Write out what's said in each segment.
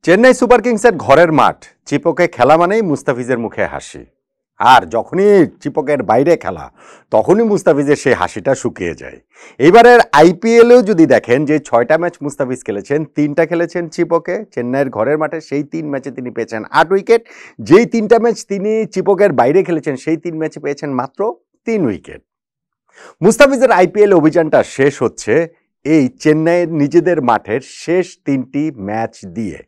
Chennai super কিংসের ঘরের মাঠ, চিপকে খেলা মানেই মুস্তাফিজের মুখে হাসি। আর যখনই চিপকের বাইরে খেলা, তখনই মুস্তাফিজের সেই হাসিটা শুকিয়ে যায়। এবারের আইপিএলেও যদি দেখেন যে 6টা ম্যাচ মুস্তাফিজ খেলেছেন, 3টা খেলেছেন চিপকে চেন্নাইয়ের ঘরের মাঠে। সেই 3 ম্যাচে তিনি পেয়েছেন 8 উইকেট। যেই 3টা ম্যাচ তিনি চিপকের বাইরে খেলেছেন, সেই 3 ম্যাচে পেয়েছেন মাত্র 3 উইকেট। মুস্তাফিজের আইপিএল অভিযানটা শেষ হচ্ছে এই চেন্নাইয়ের নিজেদের মাঠের শেষ 3টি ম্যাচ দিয়ে।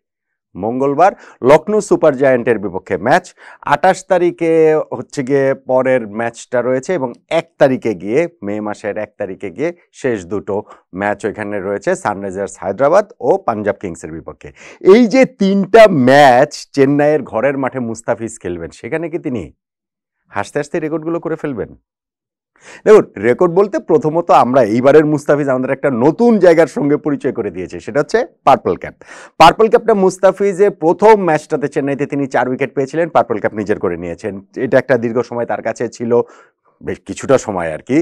মঙ্গলবার লখনৌ সুপার জায়ান্টের বিপক্ষে ম্যাচ, 28 তারিখে হচ্ছে গিয়ে পরের ম্যাচটা রয়েছে, এবং 1 তারিখে গিয়ে মে মাসের 1 তারিখে গিয়ে শেষ দুটো ম্যাচ ওইখানে রয়েছে, সানরাইজার্স হায়দ্রাবাদ ও পাঞ্জাব কিংসের বিপক্ষে। এই যে 3টা ম্যাচ চেন্নাইয়ের ঘরের মাঠে মুস্তাফিজ খেলবেন, সেখানে কি তিনি হাসতে হাসতে রেকর্ডগুলো করে ফেলবেন? দেখুন, রেকর্ড বলতে প্রথমত আমরা এইবারের মুস্তাফিজ আমাদের একটা নতুন জায়গার সঙ্গে পরিচয় করে দিয়েছে, সেটা হচ্ছে পার্পল ক্যাপ। পার্পল ক্যাপটা মুস্তাফিজের প্রথম ম্যাচটাতে চেন্নাইতে তিনি 4 উইকেট পেয়েছিলেন, পার্পল ক্যাপ নিজের করে নিয়েছেন। এটা একটা দীর্ঘ সময় তার কাছে ছিল, বেশ কিছুটা সময় আর কি,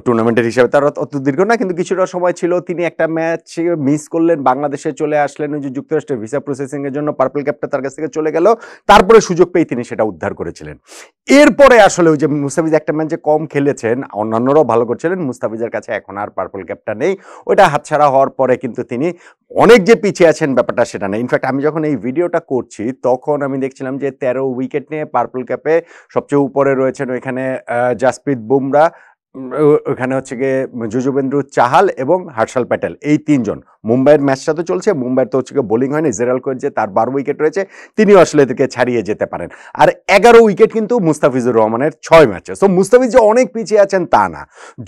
টুর্নামেন্টের হিসাবে তার অত দীর্ঘ না, কিন্তু কিছুটা সময় ছিল। তিনি একটা ম্যাচ মিস করলেন, বাংলাদেশে চলে আসলেন, ওই যে যুক্তরাষ্ট্রের ভিসা প্রসেসিং এর জন্য পার্পল ক্যাপটা তার কাছ থেকে চলে গেল। তারপরে সুযোগ পেয়ে তিনি সেটা উদ্ধার করেছিলেন। এরপরে আসলে ওই যে মুস্তাফিজ একটা ম্যাচে কম খেলেছেন, অন্যান্যরাও ভালো করছিলেন, মুস্তাফিজের কাছে এখন আর পার্পল ক্যাপটা নেই। ওইটা হাতছাড়া হওয়ার পরে কিন্তু তিনি অনেক যে পিছিয়ে আছেন ব্যাপারটা সেটা নেই। ইনফ্যাক্ট আমি যখন এই ভিডিওটা করছি তখন আমি দেখছিলাম যে 13 উইকেট নিয়ে পার্পল ক্যাপে সবচেয়ে উপরে রয়েছেন ওইখানে জাসপ্রীত বুমরা, ওখানে হচ্ছে গিয়ে যুজবেন্দ্র চাহাল এবং হর্ষল প্যাটেল, এই 3 জন। মুম্বাইয়ের ম্যাচটা তো চলছে, মুম্বাইয়ের তো হচ্ছে গিয়ে বোলিং হয়নি, জেরাল কোয়েট যে তার 12 উইকেট রয়েছে, তিনি আসলে এদেরকে ছাড়িয়ে যেতে পারেন। আর 11 উইকেট কিন্তু মুস্তাফিজুর রহমানের 6 ম্যাচে। সো মুস্তাফিজ যে অনেক পিছিয়ে আছেন তা না।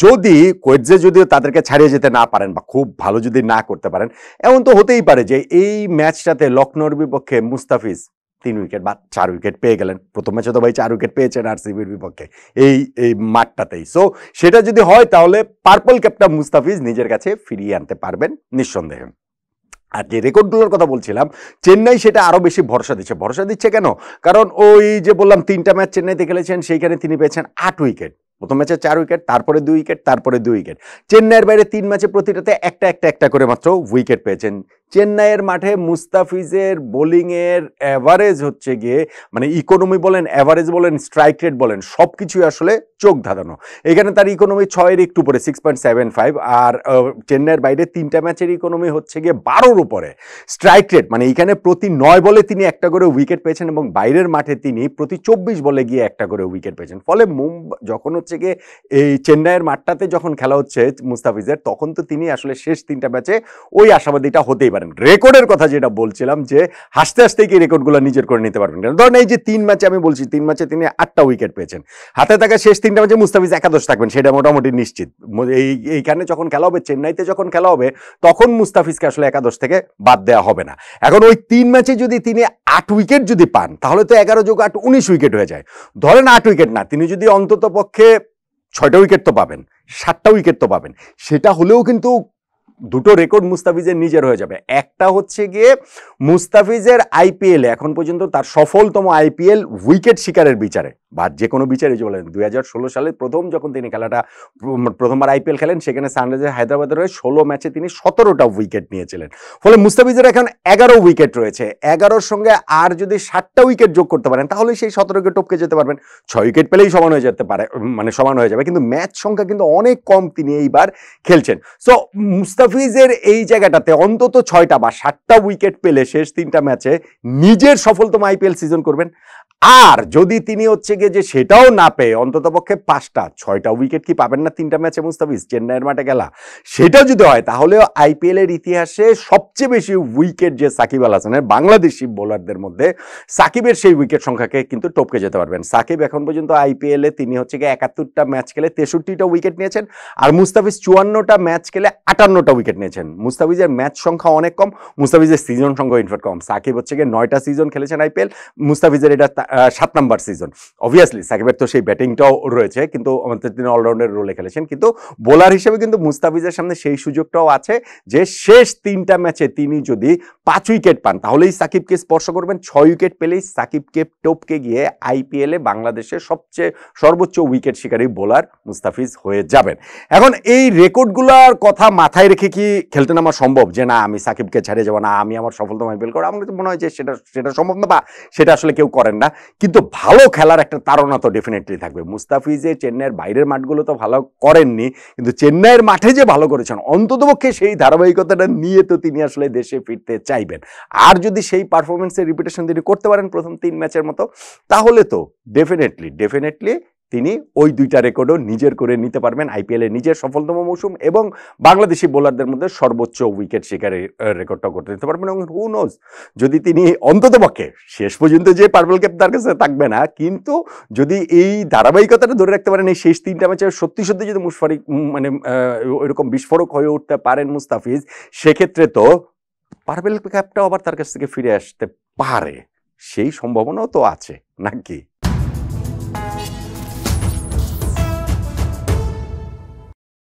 যদি কোয়েটজে যদিও তাদেরকে ছাড়িয়ে যেতে না পারেন বা খুব ভালো যদি না করতে পারেন, এমন তো হতেই পারে যে এই ম্যাচটাতে লখনৌর বিপক্ষে মুস্তাফিজ 3 উইকেট বা 4 উইকেট পেয়ে গেলেন। প্রথম ম্যাচে তো ভাই 4 উইকেট পেয়েছেন আরসিবির বিপক্ষে এই মাঠটাতেই। সো সেটা যদি হয় তাহলে পার্পল ক্যাপটা মুস্তাফিজ নিজের কাছে ফিরিয়ে আনতে পারবেন নিঃসন্দেহে। আর যে রেকর্ডগুলোর কথা বলছিলাম, চেন্নাই সেটা আরো বেশি ভরসা দিচ্ছে কেন? কারণ ওই যে বললাম 3টা ম্যাচ চেন্নাইতে খেলেছেন, সেইখানে তিনি পেয়েছেন 8 উইকেট। প্রথম ম্যাচে 4 উইকেট, তারপরে 2 উইকেট, তারপরে 2 উইকেট। চেন্নাইয়ের বাইরে 3 ম্যাচে প্রতিটাতে একটা করে মাত্র উইকেট পেয়েছেন। চেন্নাইয়ের মাঠে মুস্তাফিজের বোলিংয়ের অ্যাভারেজ হচ্ছে গিয়ে, মানে ইকোনমি বলেন, অ্যাভারেজ বলেন, স্ট্রাইক রেট বলেন, সব কিছুই আসলে চোখ ধাঁধানো। এখানে তার ইকোনমি 6-এর একটু উপরে, 6.75। আর চেন্নাইয়ের বাইরে 3টা ম্যাচের ইকোনমি হচ্ছে গিয়ে 12-র উপরে। স্ট্রাইক রেট মানে এখানে প্রতি 9 বলে তিনি একটা করে উইকেট পেয়েছেন, এবং বাইরের মাঠে তিনি প্রতি 24 বলে গিয়ে একটা করে উইকেট পেয়েছেন। ফলে যখন হচ্ছে গিয়ে এই চেন্নাইয়ের মাঠটাতে যখন খেলা হচ্ছে মুস্তাফিজের, তখন তো তিনি আসলে শেষ 3টা ম্যাচে ওই আশাবাদীটা হতেই পারেন। রেকর্ডের কথা যেটা বলছিলাম, যে হাসতে হাসতে কি রেকর্ডগুলো নিজের করে নিতে পারবেন। ধরেন এই যে 3 ম্যাচে আমি বলছি, 3 ম্যাচে তিনি 8টা উইকেট পেয়েছেন। হাতে থাকা শেষ 3টা ম্যাচে মুস্তাফিজ একাদশ থাকবেন, সেটা মোটামুটি নিশ্চিত। এইখানে যখন খেলা হবে, চেন্নাইতে যখন খেলা হবে, তখন মুস্তাফিজকে আসলে একাদশ থেকে বাদ দেওয়া হবে না। এখন ওই 3 ম্যাচে যদি তিনি 8 উইকেট যদি পান, তাহলে তো 11 যোগ 8 19 উইকেট হয়ে যায়। ধরেন 8 উইকেট না, তিনি যদি অন্তত পক্ষে 6টা উইকেট তো পাবেন, 7টা উইকেট তো পাবেন। সেটা হলেও কিন্তু দুটো রেকর্ড মুস্তাফিজের নিজের হয়ে যাবে। একটা হচ্ছে গিয়ে মুস্তাফিজের আইপিএল এখন পর্যন্ত তার সফলতম আইপিএল উইকেট শিকারের বিচারে, বা যে কোনো বিচারে যে বলেন, 2016 সালে প্রথম যখন তিনি খেলাটা প্রথমবার আইপিএল খেলেন, সেখানে সানরাইজার্স হায়দ্রাবাদের হয়ে 16 ম্যাচে তিনি 17টা উইকেট নিয়েছিলেন। ফলে মুস্তাফিজের এখন 11 উইকেট রয়েছে। 11-র সঙ্গে আর যদি 7টা উইকেট যোগ করতে পারেন, তাহলে সেই 17কে টপকে যেতে পারবেন। 6 উইকেট পেলেই সমান হয়ে যেতে পারে, মানে সমান হয়ে যাবে। কিন্তু ম্যাচ সংখ্যা কিন্তু অনেক কম তিনি এইবার খেলছেন। সো মুস্তাফিজের এই জায়গাটাতে অন্তত 6টা বা 7টা উইকেট পেলে শেষ 3টা ম্যাচে নিজের সফলতম আইপিএল সিজন করবেন। আর যদি তিনি হচ্ছে গিয়ে যে সেটাও না পেয়ে অন্তত পক্ষে 5টা 6টা উইকেট কি পাবেন না 3টা ম্যাচে মুস্তাফিজ চেন্নাইয়ের মাঠে গেলা, সেটা যদি হয়, তাহলে আইপিএল এর ইতিহাসে সবচেয়ে বেশি উইকেট যে সাকিব আল হাসানের, বাংলাদেশি বোলারদের মধ্যে সাকিবের সেই উইকেট সংখ্যাকে কিন্তু টপকে যেতে পারবেন। সাকিব এখন পর্যন্ত আইপিএল এ তিনি হচ্ছে গিয়ে 71টা ম্যাচ খেলে 63টা উইকেট নিয়েছেন, আর মুস্তাফিজ 54টা ম্যাচ খেলে 58টা উইকেট নিয়েছেন। মুস্তাফিজের ম্যাচ সংখ্যা অনেক কম, মুস্তাফিজের সিজন সংখ্যা ইনফ্যাক্ট কম। সাকিব হচ্ছে গিয়ে 9টা সিজন খেলেছেন আইপিএল, মুস্তাফিজের এটা 7 নাম্বার সিজন। অবভিয়াসলি সাকিবের তো সেই ব্যাটিংটাও রয়েছে, কিন্তু আমাদের তিনি অলরাউন্ডার রোলে খেলেছেন, কিন্তু বোলার হিসেবে কিন্তু মুস্তাফিজের সামনে সেই সুযোগটাও আছে যে শেষ 3টা ম্যাচে তিনি যদি 5 উইকেট পান তাহলেই সাকিবকে স্পর্শ করবেন, 6 উইকেট পেলেই সাকিবকে টপকে গিয়ে আইপিএলে বাংলাদেশের সবচেয়ে সর্বোচ্চ উইকেট শিকারী বোলার মুস্তাফিজ হয়ে যাবেন। এখন এই রেকর্ডগুলোর কথা মাথায় রেখে কি খেলতে নামা সম্ভব, যে না আমি সাকিবকে ছেড়ে যাবো না, আমি আমার সফলতা হাসিল করবো? আমার মনে হয় যে সেটা সম্ভব না, বা সেটা আসলে কেউ করেন না। কিন্তু ভালো খেলার একটা তাড়না তো ডেফিনেটলি থাকবে। মুস্তাফিজে চেন্নাইয়ের বাইরের মাঠগুলো তো ভালো করেননি, কিন্তু চেন্নাইয়ের মাঠে যে ভালো করেছেন অন্ততপক্ষে সেই ধারাবাহিকতাটা নিয়ে তো তিনি আসলে দেশে ফিরতে চাইবেন। আর যদি সেই পারফরমেন্সের রিপিটেশন তিনি করতে পারেন প্রথম 3 ম্যাচের মতো, তাহলে তো ডেফিনেটলি তিনি ওই 2টা রেকর্ডও নিজের করে নিতে পারবেন। আইপিএলে নিজের সফলতম মৌসুম এবং বাংলাদেশি বোলারদের মধ্যে সর্বোচ্চ উইকেট শিকারের রেকর্ডটা করতে দিতে পারবেন। এবং হু নোজ, যদি তিনি অন্ততপক্ষে শেষ পর্যন্ত যে পার্পল ক্যাপ তার কাছে থাকবে না, কিন্তু যদি এই ধারাবাহিকতাটা ধরে রাখতে পারেন এই শেষ 3টা ম্যাচে সত্যি যদি মানে ওইরকম বিস্ফোরক হয়ে উঠতে পারেন মুস্তাফিজ, সেক্ষেত্রে তো পার্পল ক্যাপটাও আবার তার কাছ থেকে ফিরে আসতে পারে, সেই সম্ভাবনাও তো আছে নাকি?